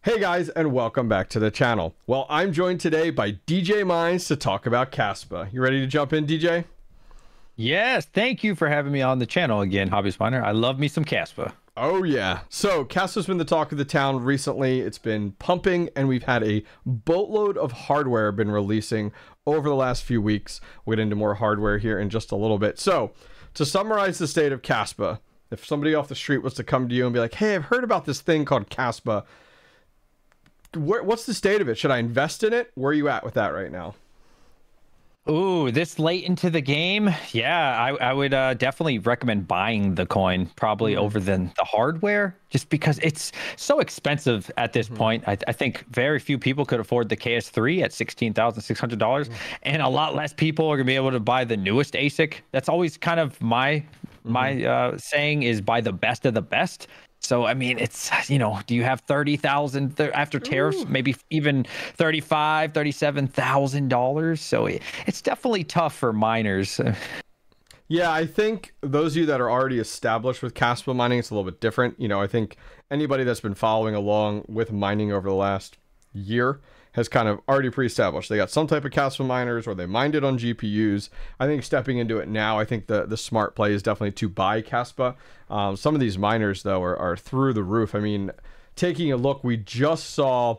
Hey guys, and welcome back to the channel. Well, I'm joined today by DJ Mines to talk about Kaspa. You ready to jump in, DJ? Yes, thank you for having me on the channel again, Hobbyist Miner. I love me some Kaspa. Oh yeah. So Kaspa's been the talk of the town recently. It's been pumping, and we've had a boatload of hardware been releasing over the last few weeks. We'll get into more hardware here in just a little bit. So to summarize the state of Kaspa, if somebody off the street was to come to you and be like, hey, I've heard about this thing called Kaspa, what's the state of it? Should I invest in it? Where are you at with that right now? Ooh, this late into the game? Yeah, I would definitely recommend buying the coin, probably over than the hardware, just because it's so expensive at this point. I think very few people could afford the KS3 at $16,600, and a lot less people are gonna be able to buy the newest ASIC. That's always kind of my saying, is buy the best of the best. So, I mean, it's, you know, do you have 30,000 after tariffs, maybe even $35,000, $37,000? So it's definitely tough for miners. Yeah, I think those of you that are already established with Kaspa mining, it's a little bit different. You know, I think anybody that's been following along with mining over the last year has kind of already pre-established. They got some type of Kaspa miners, or they mined it on GPUs. I think stepping into it now, I think the smart play is definitely to buy Kaspa. Some of these miners, though, are through the roof. I mean, taking a look, we just saw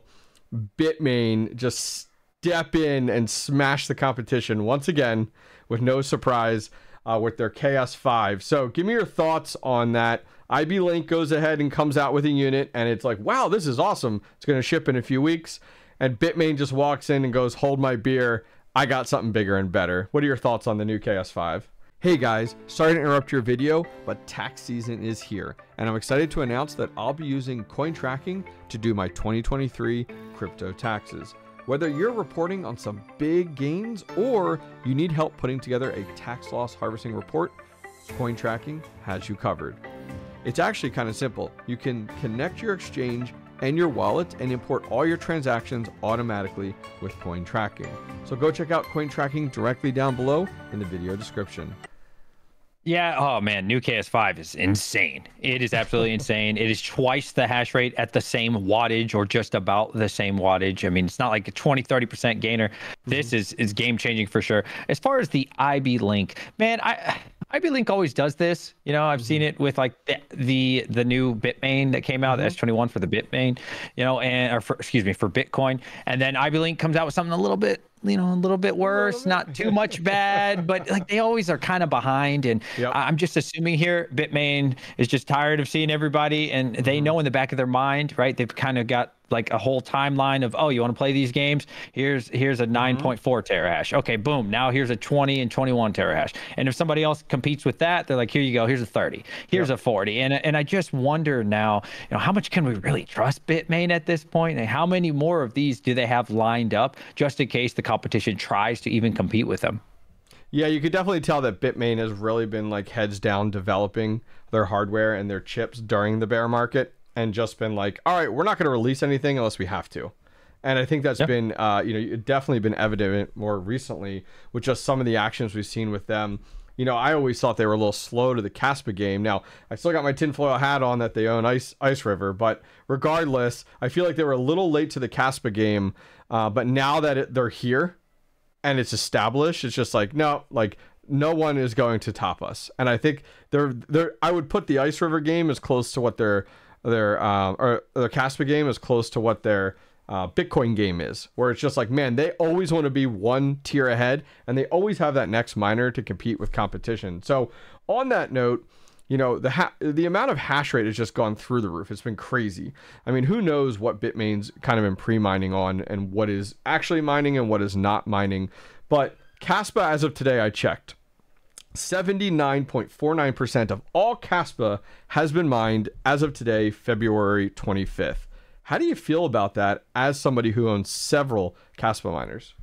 Bitmain just step in and smash the competition once again, with no surprise, with their KS5. So give me your thoughts on that. IBELINK goes ahead and comes out with a unit, and it's like, wow, this is awesome. It's going to ship in a few weeks. And Bitmain just walks in and goes, hold my beer, I got something bigger and better. What are your thoughts on the new KS5? Hey guys, sorry to interrupt your video, but tax season is here, and I'm excited to announce that I'll be using coin tracking to do my 2023 crypto taxes. Whether you're reporting on some big gains or you need help putting together a tax loss harvesting report, coin tracking has you covered. It's actually kind of simple. You can connect your exchange and your wallet and import all your transactions automatically with coin tracking. So go check out coin tracking directly down below in the video description. Yeah, oh man, new KS5 is insane. It is absolutely insane. It is twice the hash rate at the same wattage, or just about the same wattage. I mean, it's not like a 20-30% gainer. This is game changing for sure. As far as the IBELINK, man, IBELINK always does this. You know, I've seen it with like the new Bitmain that came out, the S21 for the Bitmain, you know, and for Bitcoin. And then IBELINK comes out with something a little bit, you know, a little bit worse, not too much bad, but like they always are kind of behind. And I'm just assuming here Bitmain is just tired of seeing everybody, and they know in the back of their mind, right? They've kind of got like a whole timeline of, oh, you want to play these games? Here's a 9.4 terahash. Okay, boom. Now here's a 20 and 21 terahash. And if somebody else competes with that, they're like, here you go. Here's a 30. Here's a 40. And I just wonder now, you know, how much can we really trust Bitmain at this point? And how many more of these do they have lined up just in case the competition tries to even compete with them? Yeah, you could definitely tell that Bitmain has really been like heads down developing their hardware and their chips during the bear market, and just been like, all right, we're not going to release anything unless we have to. And I think that's been, you know, definitely been evident more recently with just some of the actions we've seen with them. You know, I always thought they were a little slow to the Kaspa game. Now, I still got my tinfoil hat on that they own IceRiver, but regardless, I feel like they were a little late to the Kaspa game. But now that they're here and it's established, it's just like, no, like no one is going to top us. And I think I would put the IceRiver game as close to what their Kaspa game is close to what their Bitcoin game is, where it's just like, man, they always want to be one tier ahead, and they always have that next miner to compete with competition. So on that note, you know, the amount of hash rate has just gone through the roof. It's been crazy. I mean, who knows what Bitmain's kind of been pre-mining on, and what is actually mining and what is not mining. But Kaspa, as of today, I checked, 79.49% of all Kaspa has been mined as of today, February 25th. How do you feel about that as somebody who owns several Kaspa miners?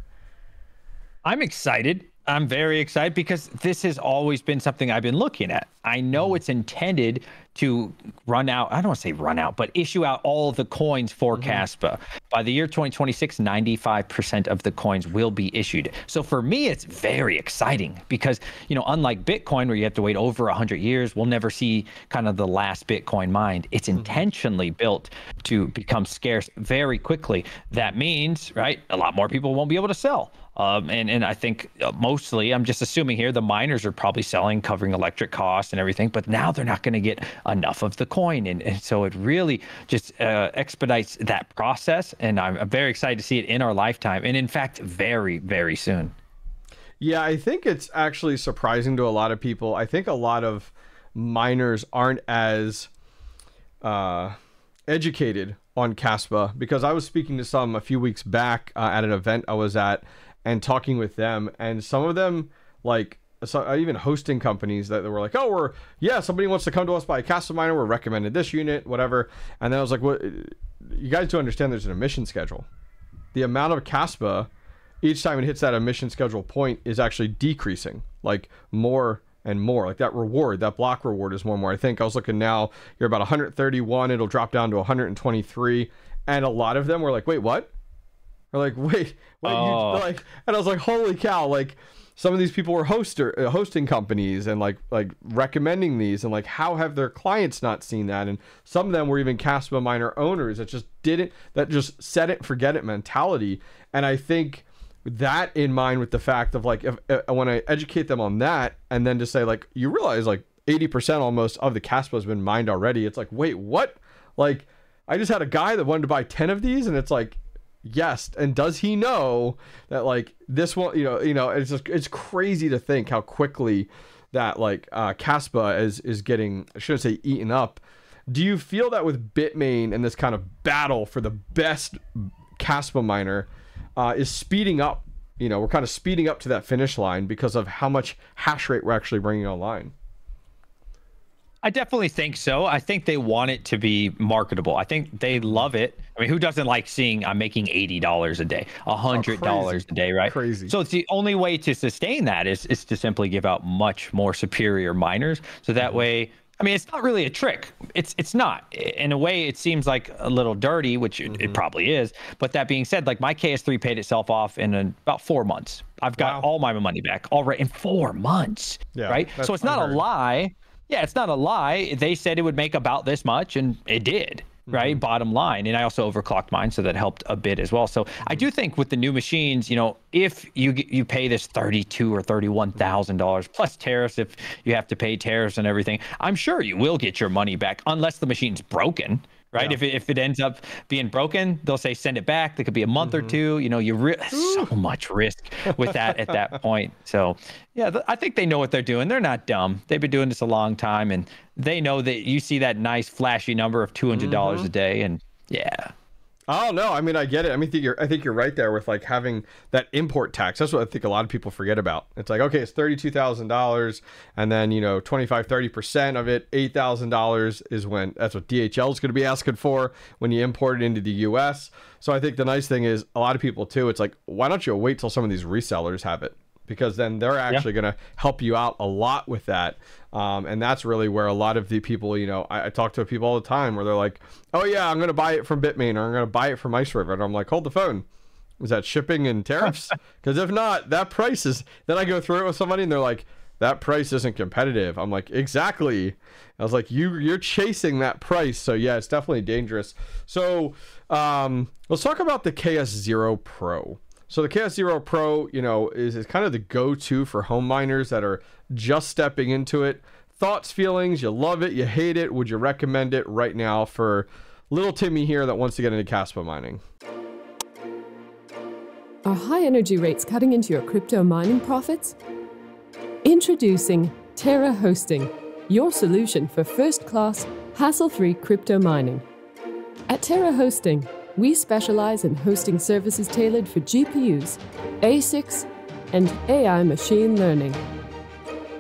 I'm excited. I'm very excited because this has always been something I've been looking at. I know it's intended to run out, I don't want to say run out, but issue out all the coins for Kaspa. By the year 2026, 95% of the coins will be issued. So for me, it's very exciting because, you know, unlike Bitcoin, where you have to wait over 100 years, we'll never see kind of the last Bitcoin mined. It's intentionally built to become scarce very quickly. That means, right, a lot more people won't be able to sell. And I think mostly, I'm just assuming here, the miners are probably selling, covering electric costs and everything, but now they're not going to get enough of the coin. And so it really just expedites that process. And I'm very excited to see it in our lifetime. And in fact, very, very soon. Yeah, I think it's actually surprising to a lot of people. I think a lot of miners aren't as educated on Kaspa, because I was speaking to some a few weeks back at an event I was at, and talking with them, and some of them, like, so even hosting companies that were like, oh, somebody wants to come to us buy a Kaspa miner, we're recommended this unit, whatever. And then I was like, what? You guys do understand there's an emission schedule. The amount of Kaspa each time it hits that emission schedule point is actually decreasing, like more and more. Like that reward, that block reward is more and more. I think I was looking now, you're about 131, it'll drop down to 123. And a lot of them were like, wait, what? Or like, wait, like, and I was like, holy cow, like some of these people were hosting companies and like recommending these, and like, how have their clients not seen that? And some of them were even Kaspa miner owners that just set it, forget it mentality. And I think that in mind with the fact of like, if I want to educate them on that, and then to say like, you realize like 80% almost of the Kaspa has been mined already. It's like, wait, what? Like, I just had a guy that wanted to buy 10 of these, and it's like, yes. And does he know that like this one, you know, it's crazy to think how quickly that like Kaspa is getting, I shouldn't say eaten up. Do you feel that with Bitmain and this kind of battle for the best Kaspa miner is speeding up? You know, we're kind of speeding up to that finish line because of how much hash rate we're actually bringing online. I definitely think so. I think they want it to be marketable. I think they love it. I mean, who doesn't like seeing I'm making $80 a day, $100 a day, right? Crazy. So it's the only way to sustain that is to simply give out much more superior miners. So that way, I mean, it's not really a trick. It's not. In a way, it seems like a little dirty, which it probably is. But that being said, like my KS3 paid itself off in about 4 months. I've got all my money back already in 4 months, right? So it's not a lie. Yeah, it's not a lie. They said it would make about this much, and it did, right? Bottom line. And I also overclocked mine, so that helped a bit as well. So I do think with the new machines, you know, if you pay this $32,000 or $31,000 plus tariffs, if you have to pay tariffs and everything, I'm sure you will get your money back unless the machine's broken. Right. Yeah. If it ends up being broken, they'll say send it back. There could be a month or two. You know, so much risk with that at that point. So, yeah, I think they know what they're doing. They're not dumb. They've been doing this a long time, and they know that you see that nice flashy number of $200 a day, and yeah. Oh no, I mean, I get it. I mean, I think you're right there with like having that import tax. That's what I think a lot of people forget about. It's like, okay, it's $32,000, and then, you know, 25-30% of it, $8,000 is when that's what DHL is going to be asking for when you import it into the US. So I think the nice thing is a lot of people too, it's like, why don't you wait till some of these resellers have it? Because then they're actually going to help you out a lot with that. And that's really where a lot of the people, you know, I talk to people all the time where they're like, oh yeah, I'm going to buy it from Bitmain, or I'm going to buy it from IceRiver. And I'm like, hold the phone. Is that shipping and tariffs? Because if not, that price is, then I go through it with somebody and they're like, that price isn't competitive. I'm like, exactly. I was like, you're chasing that price. So yeah, it's definitely dangerous. So let's talk about the KS0 Pro. So the KS0 Pro, you know, is kind of the go-to for home miners that are just stepping into it. Thoughts, feelings, you love it, you hate it. Would you recommend it right now for little Timmy here that wants to get into Kaspa mining? Are high energy rates cutting into your crypto mining profits? Introducing Terra Hosting, your solution for first-class, hassle-free crypto mining. At Terra Hosting, we specialize in hosting services tailored for GPUs, ASICs, and AI machine learning.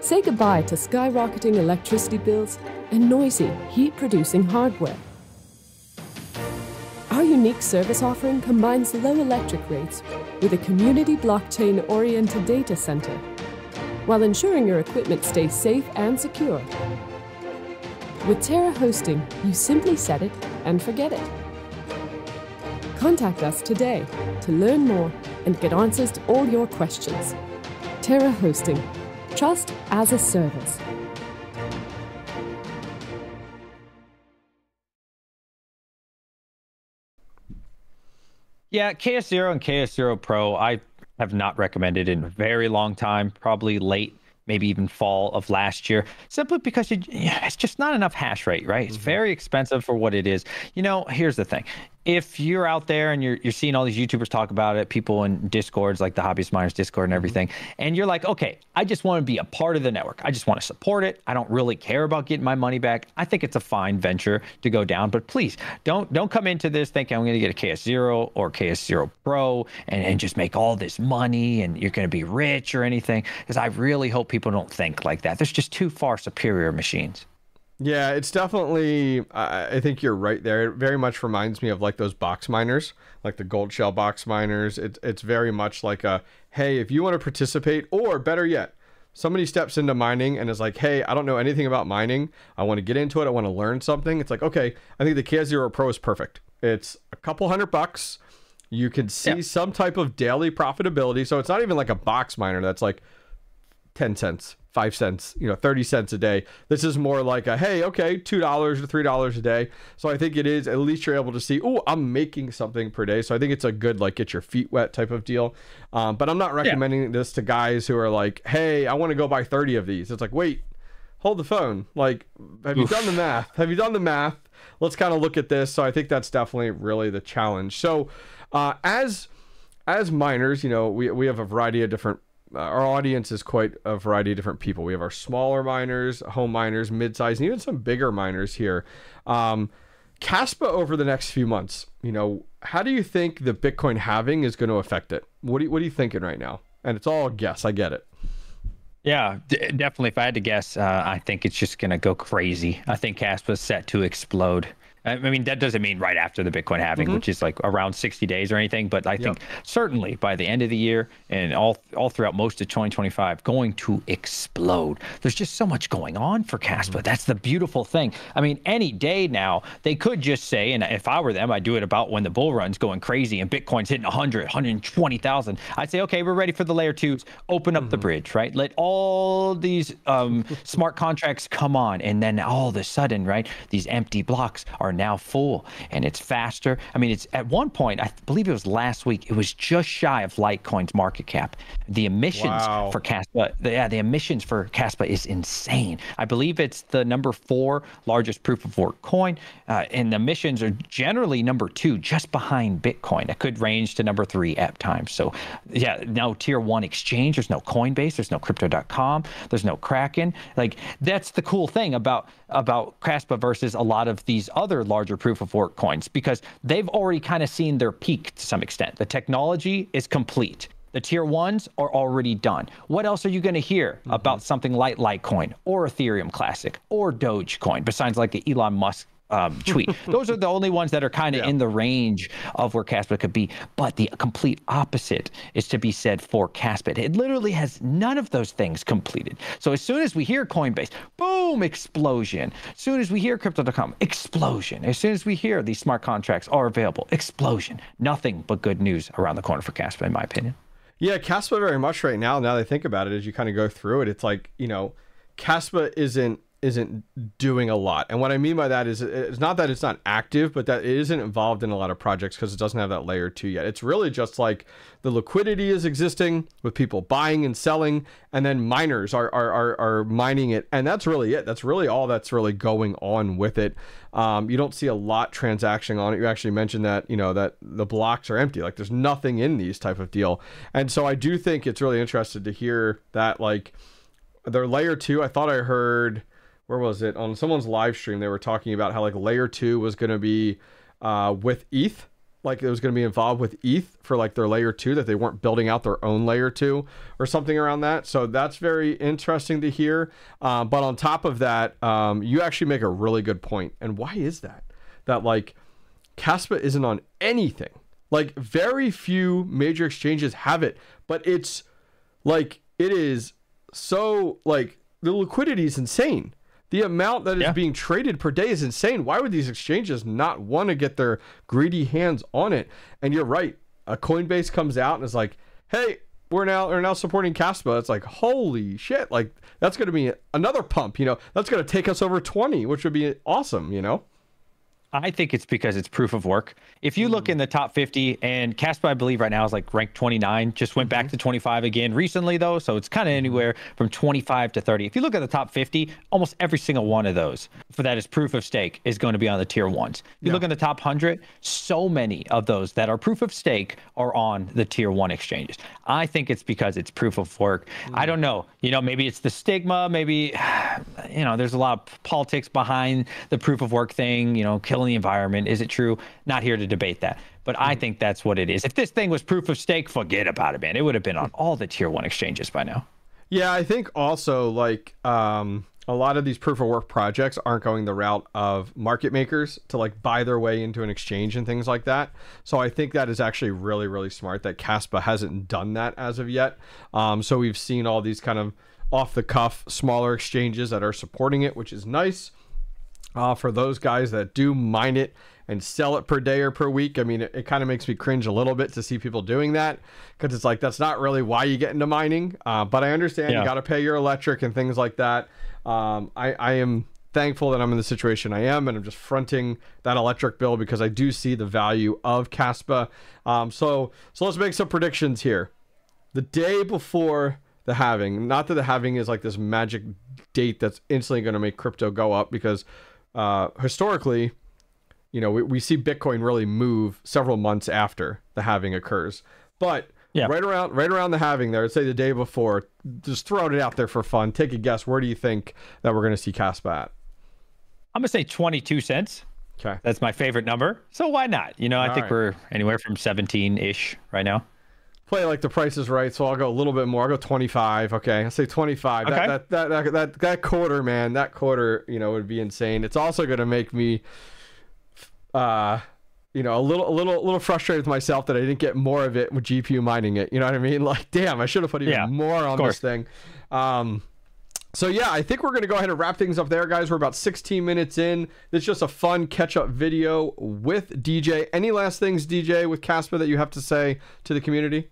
Say goodbye to skyrocketing electricity bills and noisy, heat-producing hardware. Our unique service offering combines low electric rates with a community blockchain-oriented data center, while ensuring your equipment stays safe and secure. With Terra Hosting, you simply set it and forget it. Contact us today to learn more and get answers to all your questions. Terra Hosting. Trust as a service. Yeah, KS0 and KS0 Pro, I have not recommended in a very long time, probably late, maybe even fall of last year, simply because it's just not enough hash rate, right? It's very expensive for what it is. You know, here's the thing. If you're out there and you're seeing all these YouTubers talk about it, people in Discords like the Hobbyist Miners Discord and everything, and you're like, okay, I just want to be a part of the network. I just want to support it. I don't really care about getting my money back. I think it's a fine venture to go down, but please don't come into this thinking I'm going to get a KS0 or KS0 Pro and just make all this money and you're going to be rich or anything, because I really hope people don't think like that. There's just too far superior machines. Yeah, it's definitely, I think you're right there. It very much reminds me of like those box miners, like the gold shell box miners. It's very much like a, hey, if you want to participate, or better yet, somebody steps into mining and is like, hey, I don't know anything about mining. I want to get into it. I want to learn something. It's like, okay, I think the KS0 Pro is perfect. It's a couple $100. You can see some type of daily profitability. So it's not even like a box miner that's like 10 cents. 5 cents, 30 cents a day. This is more like a, hey, okay, $2 or $3 a day. So I think it is, at least you're able to see, oh, I'm making something per day. So I think it's a good, like, get your feet wet type of deal. But I'm not recommending this to guys who are like, hey, I want to go buy 30 of these. It's like, wait, hold the phone. Like, have you done the math? Have you done the math? Let's kind of look at this. So I think that's definitely really the challenge. So as miners, we have a variety of different, our audience is quite a variety of different people. We have our smaller miners, home miners, mid-sized, and even some bigger miners here. Kaspa over the next few months, how do you think the Bitcoin halving is going to affect it? What are you thinking right now? And it's all a guess. I get it. Yeah, definitely. If I had to guess, I think it's just going to go crazy. I think Kaspa is set to explode. I mean, that doesn't mean right after the Bitcoin halving, which is like around 60 days or anything. But I think certainly by the end of the year and all throughout most of 2025, going to explode. There's just so much going on for Kaspa. That's the beautiful thing. I mean, any day now, they could just say, and if I were them, I'd do it about when the bull run's going crazy and Bitcoin's hitting 100, 120,000. I'd say, okay, we're ready for the layer twos. Open up the bridge, right? Let all these smart contracts come on. And then all of a sudden, right, these empty blocks are now full and it's faster. I mean, it's at one point, I believe it was last week, it was just shy of Litecoin's market cap. The emissions for Kaspa, the emissions for Kaspa is insane. I believe it's the number 4 largest proof of work coin, and the emissions are generally number 2, just behind Bitcoin. It could range to number 3 at times. So yeah, no tier 1 exchange, there's no Coinbase, there's no crypto.com, there's no Kraken. Like, that's the cool thing about Kaspa versus a lot of these other larger proof of work coins, because they've already kind of seen their peak to some extent. The technology is complete. The tier 1s are already done. What else are you going to hear about something like Litecoin or Ethereum Classic or Dogecoin besides like the Elon Musk tweet? Those are the only ones that are kind of in the range of where Kaspa could be. But the complete opposite is to be said for Kaspa. It literally has none of those things completed. So as soon as we hear Coinbase, boom, explosion. As soon as we hear crypto.com, explosion. As soon as we hear these smart contracts are available, explosion. Nothing but good news around the corner for Kaspa, in my opinion. Yeah, Kaspa very much right now that I think about it, as you kind of go through it, it's like, Kaspa isn't doing a lot. And what I mean by that is it's not that it's not active, but that it isn't involved in a lot of projects because it doesn't have that layer 2 yet. It's really just like the liquidity is existing with people buying and selling, and then miners are mining it. And that's really it. That's really all that's really going on with it. You don't see a lot transacting on it. You actually mentioned that, that the blocks are empty. Like, there's nothing in these type of deal. And so I do think it's really interesting to hear that, like, their layer 2, I thought I heard, where was it? On someone's live stream, they were talking about how like layer 2 was going to be with ETH. Like, it was going to be involved with ETH for like their layer 2, that they weren't building out their own layer 2 or something around that. So that's very interesting to hear. But on top of that, you actually make a really good point. And why is that? That like Kaspa isn't on anything. Like, very few major exchanges have it, but it's like, it is so like, the liquidity is insane. The amount that is being traded per day is insane. Why would these exchanges not want to get their greedy hands on it? And you're right. Coinbase comes out and is like, hey, we're now supporting Kaspa. It's like, holy shit. Like, that's going to be another pump, you know, that's going to take us over 20, which would be awesome, you know? I think it's because it's proof of work. If you look in the top 50, and Kaspa, I believe right now is like ranked 29, just went back to 25 again recently though. So it's kind of anywhere from 25 to 30. If you look at the top 50, almost every single one of those for that is proof of stake is going to be on the tier ones. If you look in the top 100, so many of those that are proof of stake are on the tier one exchanges. I think it's because it's proof of work. I don't know, you know, maybe it's the stigma, maybe, you know, there's a lot of politics behind the proof of work thing, you know, killing the environment. Is it true? Not here to debate that, but I think that's what it is. If this thing was proof of stake, forget about it, man. It would have been on all the tier one exchanges by now. Yeah, I think also like a lot of these proof of work projects aren't going the route of market makers to like buy their way into an exchange and things like that. So I think that is actually really, really smart that Kaspa hasn't done that as of yet. So we've seen all these kind of off the cuff, smaller exchanges that are supporting it, which is nice. For those guys that do mine it and sell it per day or per week, I mean, it kind of makes me cringe a little bit to see people doing that, because it's like, that's not really why you get into mining. But I understand you got to pay your electric and things like that. I am thankful that I'm in the situation I am, and I'm just fronting that electric bill because I do see the value of Kaspa. So let's make some predictions here. The day before the halving, not that the halving is like this magic date that's instantly going to make crypto go up, because historically, you know, we see Bitcoin really move several months after the halving occurs. But right around the halving there, I'd say the day before, just throwing it out there for fun. Take a guess. Where do you think that we're going to see Kaspa at? I'm going to say 22 cents. Okay. That's my favorite number. So why not? You know, I think we're anywhere from 17-ish right now. Play like the price is right, so I'll go a little bit more. I'll go 25. Okay, I'll say 25. Okay. That quarter, man, that quarter, you know, would be insane. It's also going to make me, you know, a little frustrated with myself that I didn't get more of it with GPU mining it. You know what I mean? Like, damn, I should have put even more on this thing. So yeah, I think we're going to go ahead and wrap things up there, guys. We're about 16 minutes in. This is just a fun catch-up video with DJ. Any last things, DJ, with Kaspa that you have to say to the community?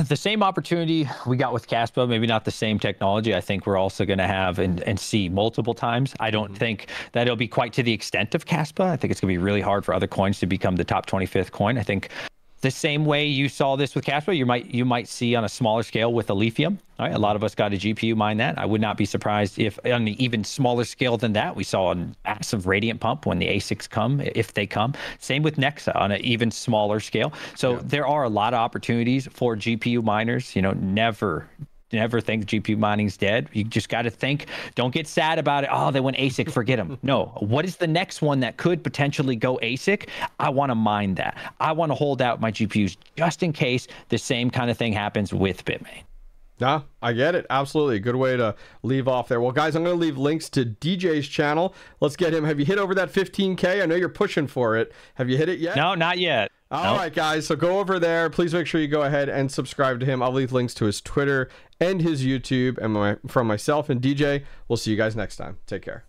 The same opportunity we got with Kaspa, maybe not the same technology. I think we're also going to have and see multiple times. I don't think that it'll be quite to the extent of Kaspa. I think it's going to be really hard for other coins to become the top 25th coin. I think the same way you saw this with Kaspa, you might see on a smaller scale with Lithium. All right, a lot of us got a GPU mine that. I would not be surprised if on an even smaller scale than that, we saw a massive radiant pump when the ASICs come, if they come. Same with 𝐋𝐨𝐸 on an even smaller scale. So there are a lot of opportunities for GPU miners. You know, never think GPU mining's dead. You just got to think, don't get sad about it. Oh, they went ASIC, forget them. No, what is the next one that could potentially go ASIC? I want to mine that. I want to hold out my GPUs just in case the same kind of thing happens with Bitmain. Nah, I get it. Absolutely. Good way to leave off there. Well, guys, I'm going to leave links to DJ's channel. Let's get him. Have you hit over that 15K? I know you're pushing for it. Have you hit it yet? No, not yet. All right, guys. So go over there. Please make sure you go ahead and subscribe to him. I'll leave links to his Twitter and his YouTube. And from myself and DJ, we'll see you guys next time. Take care.